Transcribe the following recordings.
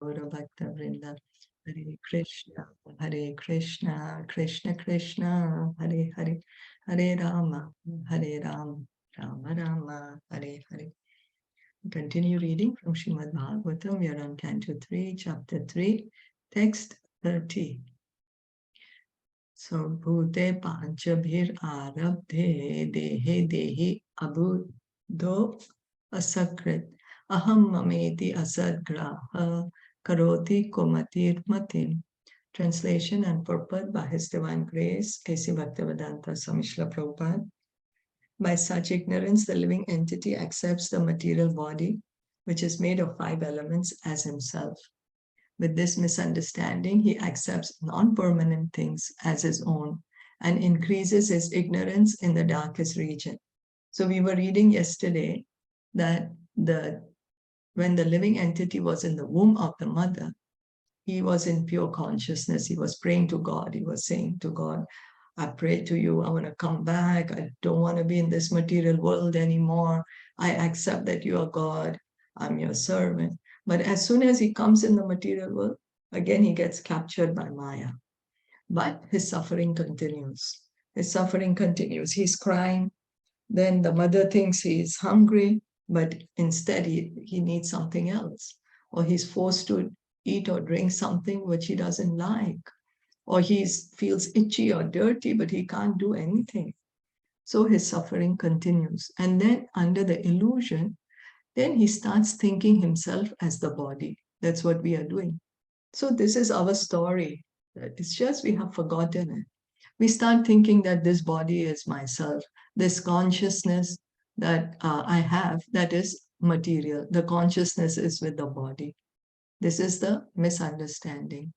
Gaura Bhakta Vrinda. Hare Krishna, Krishna Krishna, Hare Hare, Hare Rama, Rama Rama, Hare Hare. Continue reading from Srimad Bhagavatam. We are on Canto 3, Chapter 3, Text 30. So, Bhute Panchabhir Arabdhe Dehe Dehi Abudho Asakrit Aham Mameti Asadgraha Karoti Komatir Matim. Translation and purport by His Divine Grace, A.C. Bhaktivedanta Swami Srila Prabhupada. By such ignorance, the living entity accepts the material body, which is made of 5 elements, as himself. With this misunderstanding, he accepts non-permanent things as his own and increases his ignorance in the darkest region. So we were reading yesterday that when the living entity was in the womb of the mother, he was in pure consciousness. He was praying to God. He was saying to God, I pray to you, I want to come back. I don't want to be in this material world anymore. I accept that you are God. I'm your servant. But as soon as he comes in the material world, again he gets captured by Maya. But his suffering continues. His suffering continues. He's crying. Then the mother thinks he's hungry, but instead he needs something else. Or he's forced to eat or drink something which he doesn't like. Or he feels itchy or dirty, but he can't do anything. So his suffering continues. And then under the illusion, then he starts thinking himself as the body. That's what we are doing. So this is our story. It's just we have forgotten it. We start thinking that this body is myself, this consciousness that I have, that is material. The consciousness is with the body. This is the misunderstanding.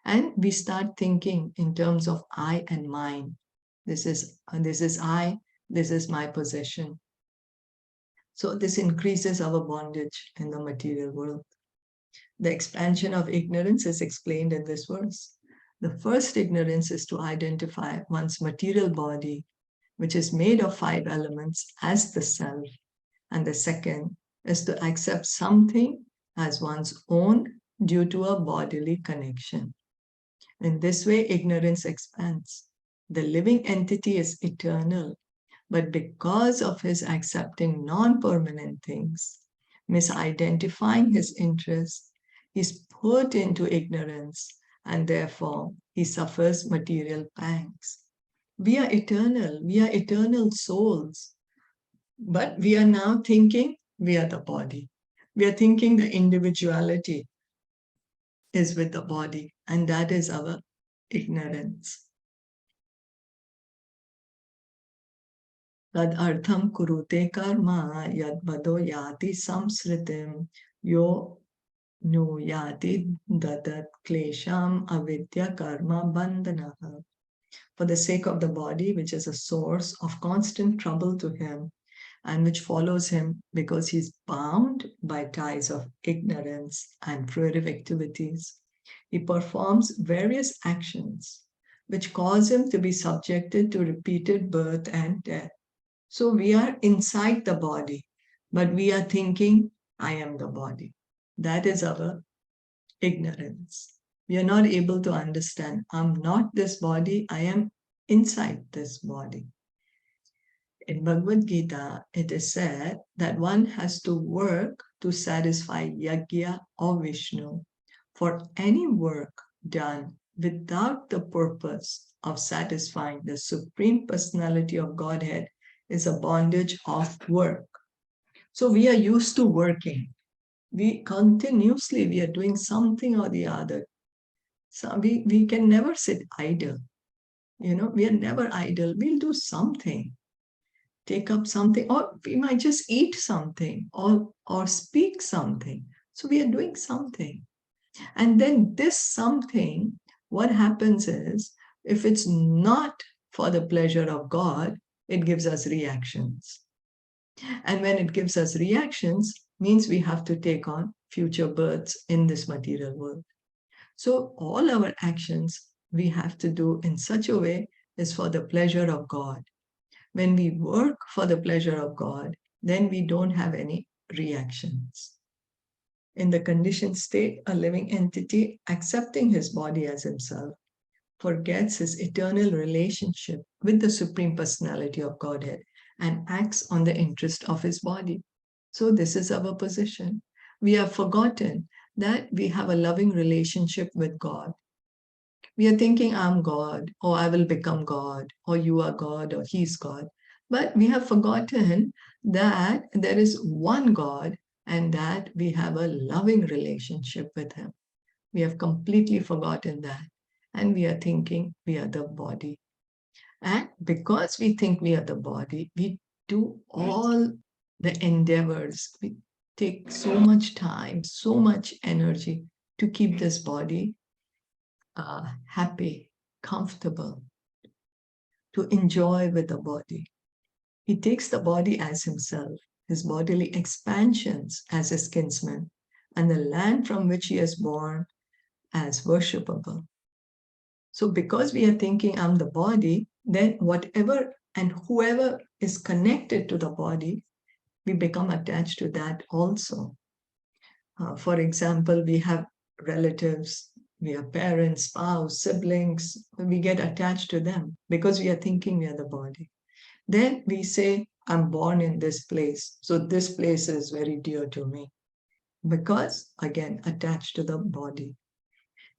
And we start thinking in terms of I and mine. This is I, this is my possession. So this increases our bondage in the material world. The expansion of ignorance is explained in this verse. The first ignorance is to identify one's material body, which is made of 5 elements, as the self. And the second is to accept something as one's own due to a bodily connection. In this way, ignorance expands. The living entity is eternal, but because of his accepting non-permanent things, misidentifying his interests, he's put into ignorance, and therefore he suffers material pangs. We are eternal souls, but we are now thinking we are the body. We are thinking the individuality is with the body, and that is our ignorance. Tad artham kurute karma yad vado yati samsritim yo no yati dadat klesham avidya karma bandhanaha. For the sake of the body, which is a source of constant trouble to him, and which follows him because he's bound by ties of ignorance and fruitive activities, he performs various actions which cause him to be subjected to repeated birth and death. So we are inside the body, but we are thinking, I am the body. That is our ignorance. We are not able to understand, I'm not this body, I am inside this body. In Bhagavad Gita, it is said that one has to work to satisfy Yajna or Vishnu. For any work done without the purpose of satisfying the Supreme Personality of Godhead is a bondage of work. So we are used to working. We are doing something or the other. So we can never sit idle. We are never idle. We'll do something. Take up something, or we might just eat something or speak something. So we are doing something. And then this something, what happens is, if it's not for the pleasure of God, it gives us reactions. And when it gives us reactions, means we have to take on future births in this material world. So all our actions we have to do in such a way is for the pleasure of God. When we work for the pleasure of God, then we don't have any reactions. In the conditioned state, a living entity accepting his body as himself forgets his eternal relationship with the Supreme Personality of Godhead and acts on the interest of his body. So, this is our position. We have forgotten that we have a loving relationship with God. We are thinking, I'm God, or I will become God, or you are God, or he's God. But we have forgotten that there is one God and that we have a loving relationship with him. We have completely forgotten that. And we are thinking we are the body. And because we think we are the body, we do all the endeavors. We take so much time, so much energy to keep this body happy, comfortable, to enjoy with the body. He takes the body as himself, his bodily expansions as his kinsman, and the land from which he is born as worshipable. So, because we are thinking I'm the body, then whatever and whoever is connected to the body, we become attached to that also. For example, we have relatives, we have parents, spouse, siblings, we get attached to them because we are thinking we are the body. Then we say, I'm born in this place, so this place is very dear to me because, again, attached to the body.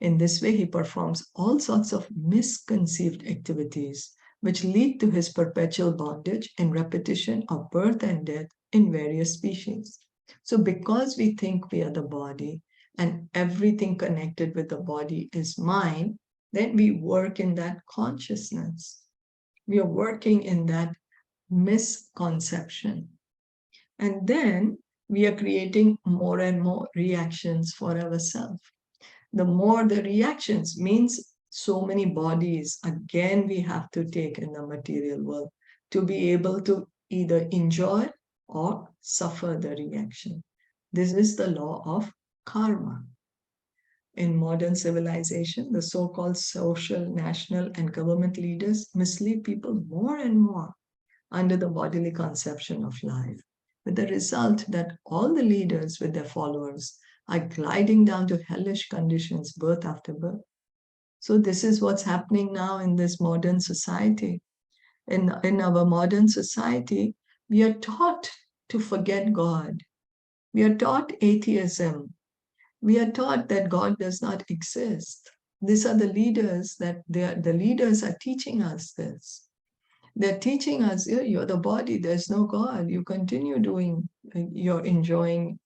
In this way, he performs all sorts of misconceived activities which lead to his perpetual bondage and repetition of birth and death in various species. So, because we think we are the body and everything connected with the body is mine, then we work in that consciousness. We are working in that misconception. And then we are creating more and more reactions for ourselves. The more the reactions means so many bodies again we have to take in the material world to be able to either enjoy or suffer the reaction. This is the law of karma. In modern civilization, the so-called social, national, and government leaders mislead people more and more under the bodily conception of life, with the result that all the leaders with their followers are gliding down to hellish conditions birth after birth. So this is what's happening now in this modern society. In our modern society, we are taught to forget God. We are taught atheism. We are taught that God does not exist. These are the leaders the leaders are teaching us this. They're teaching us, you're the body, there's no God. You continue doing, you're enjoying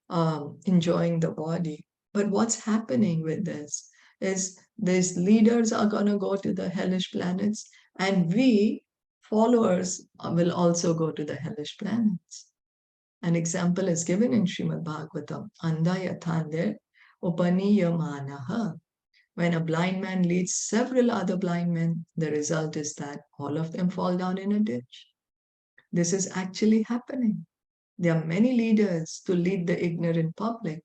the body. But what's happening with this is these leaders are going to go to the hellish planets, and we followers will also go to the hellish planets. An example is given in Srimad Bhagavatam, Andayathander Upaniyamanaha. When a blind man leads several other blind men, the result is that all of them fall down in a ditch. This is actually happening. There are many leaders to lead the ignorant public,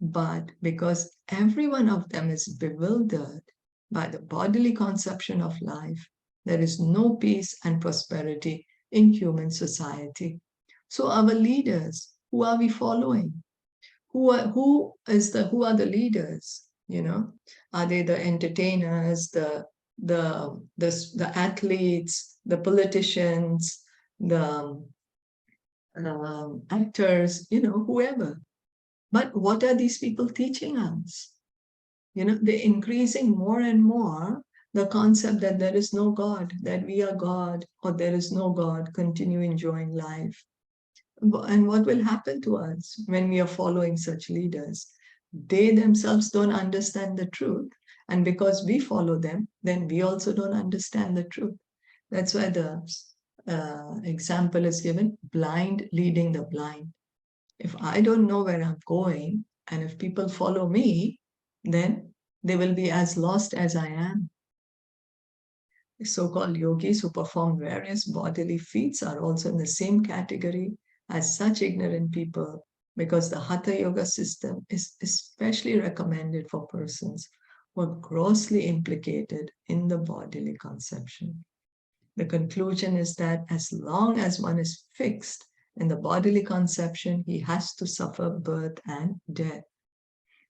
but because every one of them is bewildered by the bodily conception of life, there is no peace and prosperity in human society. So our leaders, who are we following? Who are the leaders? Are they the entertainers, the athletes, the politicians, the actors, whoever? But what are these people teaching us? They're increasing more and more the concept that there is no God, that we are God, or there is no God, continue enjoying life. And what will happen to us when we are following such leaders? They themselves don't understand the truth. And because we follow them, then we also don't understand the truth. That's why the example is given, blind leading the blind. If I don't know where I'm going, and if people follow me, then they will be as lost as I am. So-called yogis who perform various bodily feats are also in the same category as such ignorant people, because the Hatha Yoga system is especially recommended for persons who are grossly implicated in the bodily conception. The conclusion is that as long as one is fixed in the bodily conception, he has to suffer birth and death.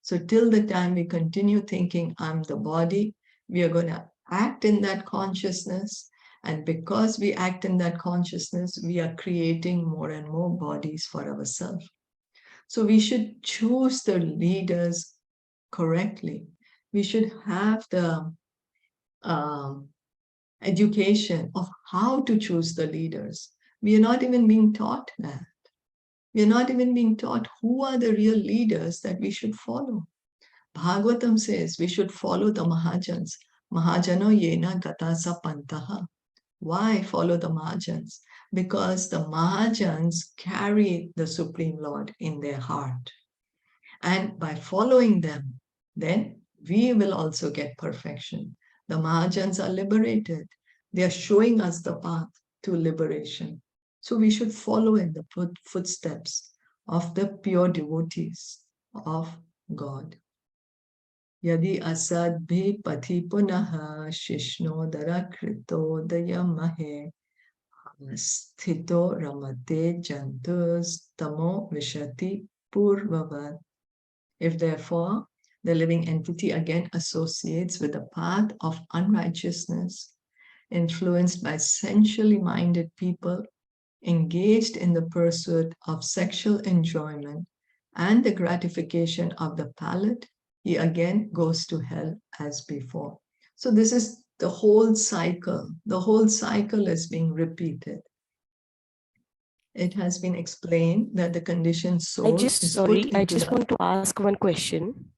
So till the time we continue thinking, I'm the body, we are going to act in that consciousness. And because we act in that consciousness, we are creating more and more bodies for ourselves. So we should choose the leaders correctly. We should have the um, education of how to choose the leaders. We are not even being taught that. We are not even being taught who are the real leaders that we should follow. Bhagavatam says we should follow the Mahajans. Mahajano yena gatasa pantaha. Why follow the Mahajans? Because the Mahajans carry the Supreme Lord in their heart. And by following them, then we will also get perfection. The Mahajans are liberated. They are showing us the path to liberation. So we should follow in the footsteps of the pure devotees of God. Yadi asadbhi pati punaha shishnodara krito dayamahe sthito ramate jantus tamo vishati purvavat. If therefore the living entity again associates with the path of unrighteousness, influenced by sensually minded people, engaged in the pursuit of sexual enjoyment and the gratification of the palate, he again goes to hell as before. So this is the whole cycle. The whole cycle is being repeated. It has been explained that the conditioned soul is put into I just want to ask one question.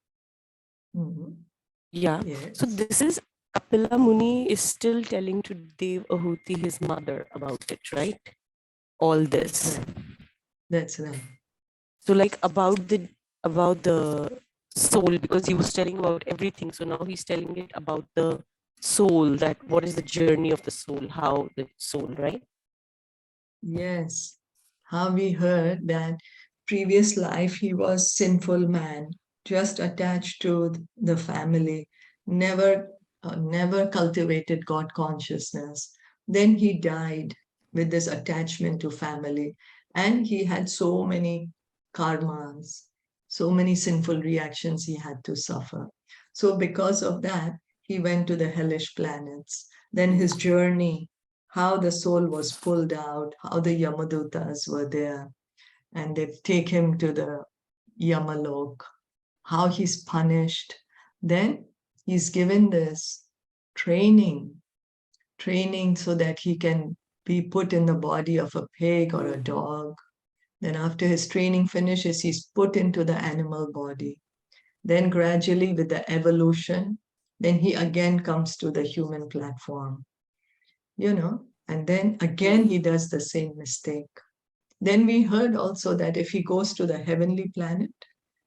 Yeah. Yes. So this is Kapila Muni is still telling to Dev Ahuti, his mother, about it, right? All this. That's right. So like about the soul, because he was telling about everything. So now he's telling it about the soul, that what is the journey of the soul, how the soul, right? Yes. How we heard that previous life he was sinful man, just attached to the family, never cultivated God consciousness. Then he died with this attachment to family, and he had so many karmas, so many sinful reactions he had to suffer. So because of that, he went to the hellish planets. Then his journey, how the soul was pulled out, how the Yamadutas were there, and they take him to the Yamalok, how he's punished. Then he's given this training so that he can be put in the body of a pig or a dog. Then after his training finishes, he's put into the animal body. Then gradually with the evolution, then he again comes to the human platform, and then again he does the same mistake. Then we heard also that if he goes to the heavenly planet,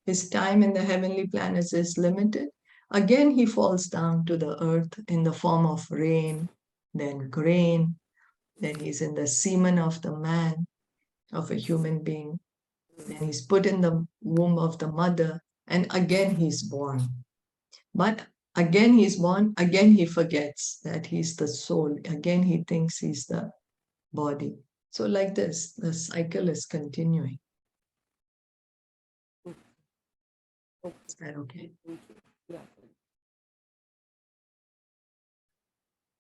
his time in the heavenly planets is limited. Again, he falls down to the earth in the form of rain, then grain, then he's in the semen of the man, of a human being. Then he's put in the womb of the mother, and again he's born. But again he's born, again he forgets that he's the soul. Again he thinks he's the body. So like this, the cycle is continuing. Is that okay? Yeah.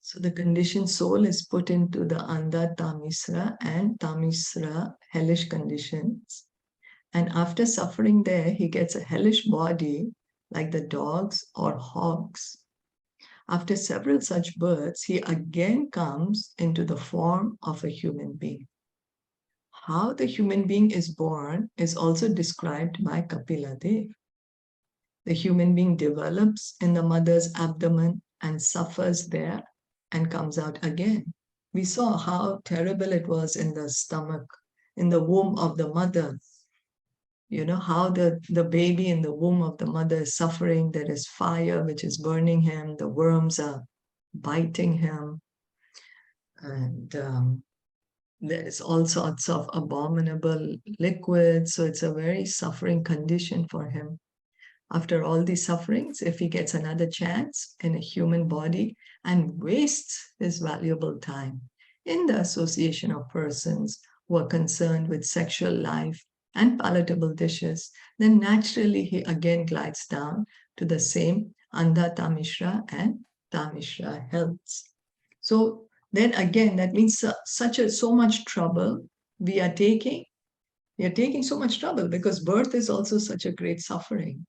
So the conditioned soul is put into the Andha Tamisra and Tamisra hellish conditions. And after suffering there, he gets a hellish body like the dogs or hogs. After several such births, he again comes into the form of a human being. How the human being is born is also described by Kapila Dev. The human being develops in the mother's abdomen and suffers there and comes out again. We saw how terrible it was in the stomach, in the womb of the mother. How the baby in the womb of the mother is suffering. There is fire which is burning him. The worms are biting him. And there is all sorts of abominable liquids. So it's a very suffering condition for him. After all these sufferings, if he gets another chance in a human body and wastes his valuable time in the association of persons who are concerned with sexual life and palatable dishes, then naturally he again glides down to the same Andha Tamishra and Tamishra healths. So then again, that means so much trouble we are taking. We are taking so much trouble because birth is also such a great suffering.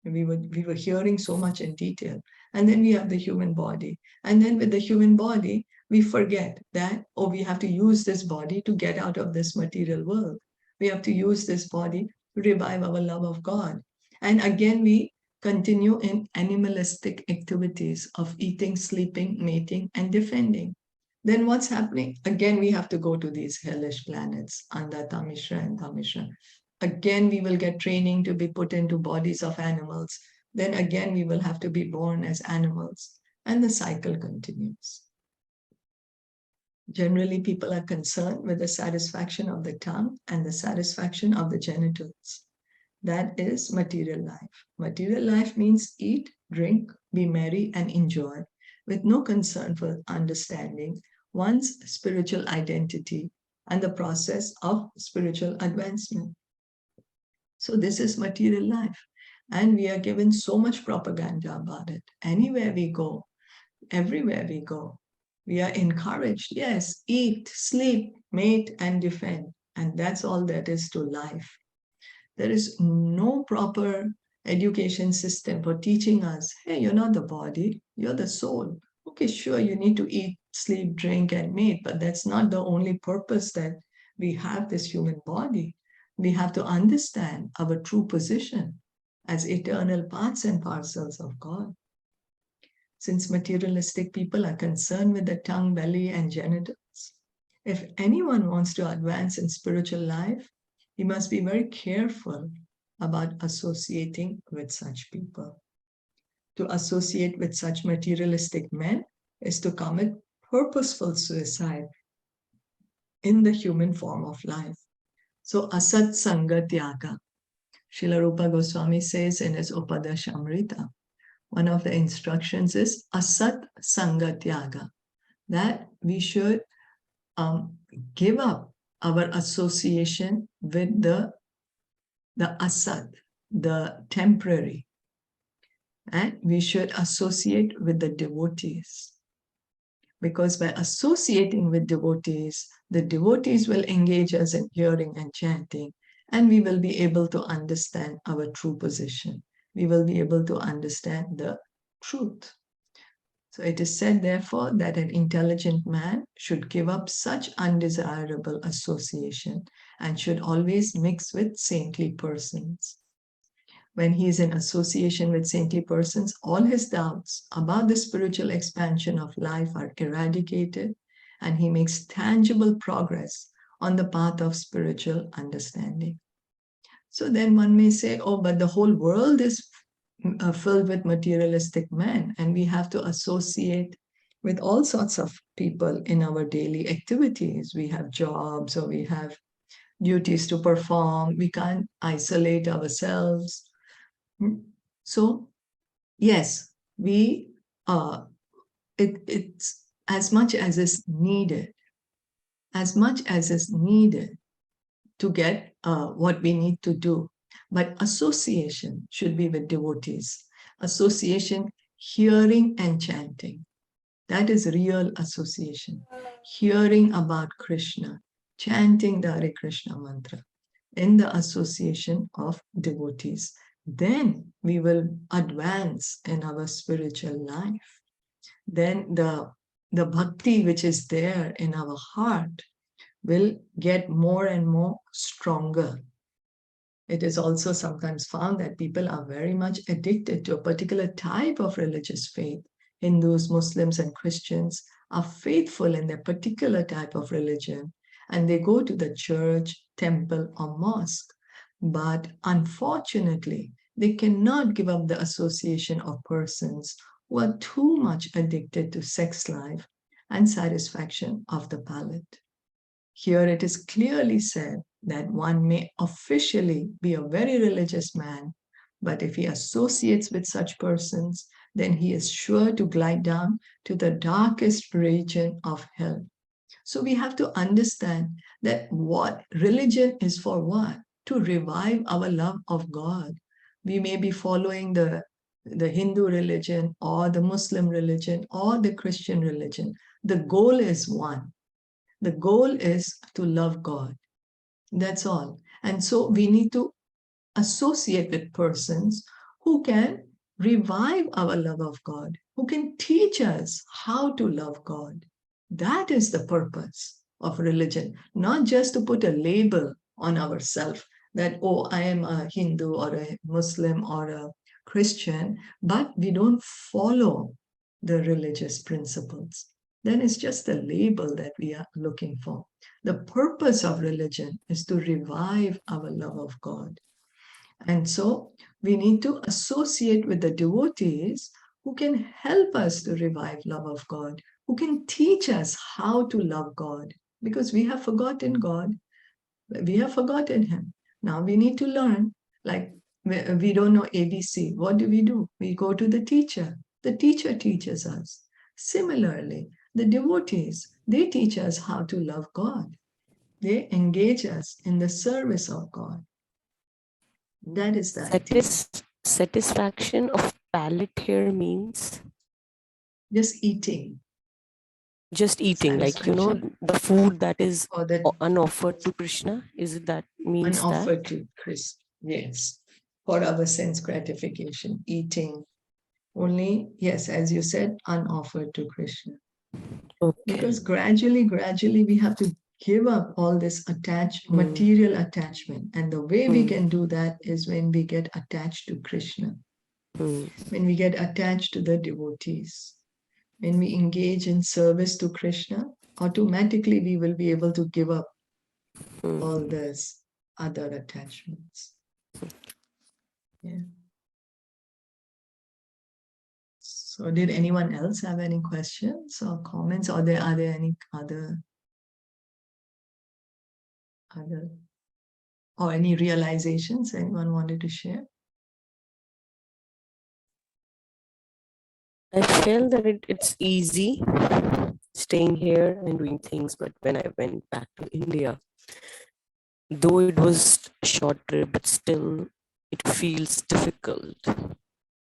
We were hearing so much in detail. And then we have the human body. And then with the human body, we forget that, oh, we have to use this body to get out of this material world. We have to use this body to revive our love of God. And again, we continue in animalistic activities of eating, sleeping, mating, and defending. Then what's happening? Again, we have to go to these hellish planets, Anda, Tamishra, and Tamishra. Again, we will get training to be put into bodies of animals. Then again, we will have to be born as animals. And the cycle continues. Generally, people are concerned with the satisfaction of the tongue and the satisfaction of the genitals. That is material life. Material life means eat, drink, be merry, and enjoy, with no concern for understanding one's spiritual identity and the process of spiritual advancement. So this is material life. And we are given so much propaganda about it. Anywhere we go, everywhere we go, we are encouraged. Yes, eat, sleep, mate, and defend. And that's all that is to life. There is no proper education system for teaching us, hey, you're not the body, you're the soul. Okay, sure, you need to eat, sleep, drink, and mate, but that's not the only purpose that we have this human body. We have to understand our true position as eternal parts and parcels of God. Since materialistic people are concerned with the tongue, belly, and genitals, if anyone wants to advance in spiritual life, he must be very careful about associating with such people. To associate with such materialistic men is to commit purposeful suicide in the human form of life. So, asat sanga tyaga. Srila Rupa Goswami says in his Upadeshamrita, one of the instructions is asat sanga tyaga, that we should give up our association with the asat, the temporary, and we should associate with the devotees. Because by associating with devotees, the devotees will engage us in hearing and chanting, and we will be able to understand our true position. We will be able to understand the truth. So it is said, therefore, that an intelligent man should give up such undesirable association and should always mix with saintly persons. When he is in association with saintly persons, all his doubts about the spiritual expansion of life are eradicated, and he makes tangible progress on the path of spiritual understanding. So then one may say, oh, but the whole world is filled with materialistic men, and we have to associate with all sorts of people in our daily activities. We have jobs or we have duties to perform. We can't isolate ourselves. So, yes, it's as much as is needed, to get what we need to do. But association should be with devotees. Association, hearing and chanting. That is real association. Hearing about Krishna, chanting the Hare Krishna mantra in the association of devotees. Then we will advance in our spiritual life. Then the bhakti which is there in our heart will get more and more stronger. It is also sometimes found that people are very much addicted to a particular type of religious faith. Hindus, Muslims, and Christians are faithful in their particular type of religion, and they go to the church, temple, or mosque. But unfortunately, they cannot give up the association of persons who are too much addicted to sex life and satisfaction of the palate. Here it is clearly said that one may officially be a very religious man, but if he associates with such persons, then he is sure to glide down to the darkest region of hell. So we have to understand that what religion is for what? to revive our love of God. We may be following the Hindu religion or the Muslim religion or the Christian religion. The goal is one. The goal is to love God. That's all. And so we need to associate with persons who can revive our love of God, who can teach us how to love God. That is the purpose of religion, not just to put a label on ourselves that, oh, I am a Hindu or a Muslim or a Christian, but we don't follow the religious principles. Then it's just a label that we are looking for. The purpose of religion is to revive our love of God. And so we need to associate with the devotees who can help us to revive love of God, who can teach us how to love God, because we have forgotten God. We have forgotten Him. Now we need to learn. Like we don't know ABC. What do? We go to the teacher. The teacher teaches us. Similarly, the devotees, they teach us how to love God. They engage us in the service of God. That is the idea. Satisfaction of palate here means Just eating. just eating, like, the food that is unoffered to Krishna. Is it that means unoffered to Krishna? Yes. For our sense gratification, eating only, yes, as you said, unoffered to Krishna. Okay. Because gradually, we have to give up all this material attachment. And the way we can do that is when we get attached to Krishna, when we get attached to the devotees, when we engage in service to Krishna, automatically we will be able to give up all these other attachments. Yeah. So did anyone else have any questions or comments? Or are there any other or any realizations anyone wanted to share? I felt that it's easy staying here and doing things, but when I went back to India, though it was a short trip, but still it feels difficult.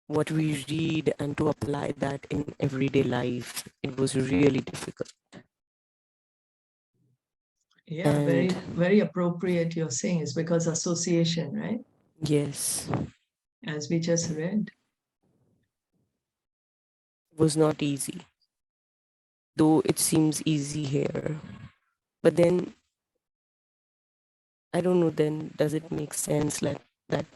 What we read and to apply that in everyday life, it was really difficult. Yeah, and very appropriate you're saying. It's because association, right? Yes. As we just read. It was not easy, though it seems easy here. But then, I don't know, then does it make sense like that?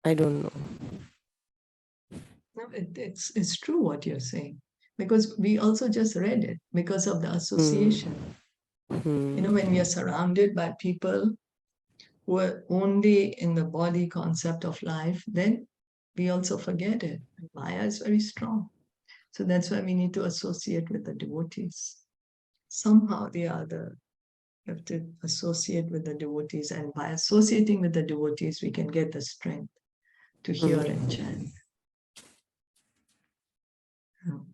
I don't know. No, it's true what you're saying, because we also just read it because of the association. When we are surrounded by people who are only in the body concept of life, then we also forget it. Maya is very strong. So that's why we need to associate with the devotees. Somehow the other, we have to associate with the devotees, and by associating with the devotees, we can get the strength to hear and chant.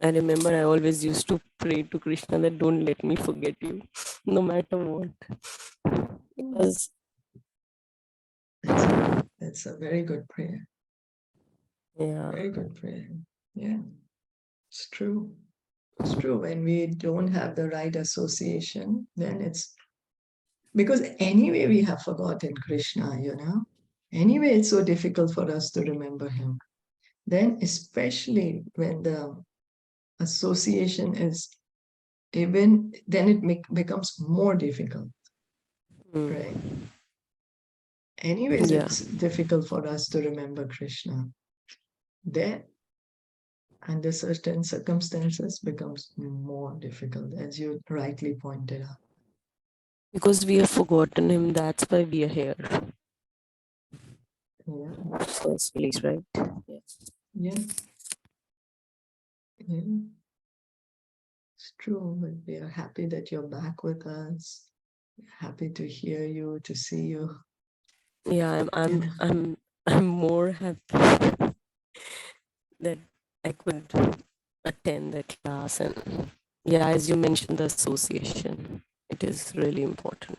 I remember I always used to pray to Krishna that don't let me forget you, no matter what. Because that's a very good prayer. Yeah. Very good prayer. Yeah. It's true. It's true. When we don't have the right association, then it's because anyway we have forgotten Krishna, Anyway, it's so difficult for us to remember him. Then, especially when the association is even, then it becomes more difficult, right? Anyways, it's difficult for us to remember Krishna. Then, under certain circumstances, becomes more difficult, as you rightly pointed out. Because we have forgotten him, that's why we are here. Yeah. First place, right? Yeah. Yeah. It's true, but we are happy that you're back with us. Happy to hear you, to see you. Yeah, I'm more happy that I could attend the class, and yeah, as you mentioned, the association, It is really important.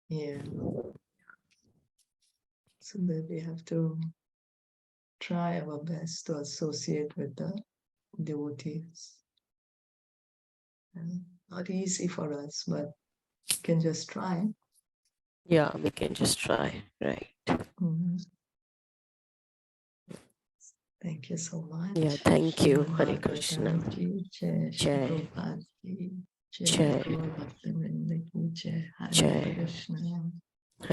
Yeah. So that we have to try our best to associate with the devotees. And not easy for us, but we can just try. Yeah, we can just try, right? Mhm. Thank you so much. Yeah, thank you. Srimad Hare Krishna. Bhagavatam ki jai, Srila Jai. Prabhupada ki jai, Jai. Gaur Bhaktivinoda ki jai, Hare Jai. Krishna.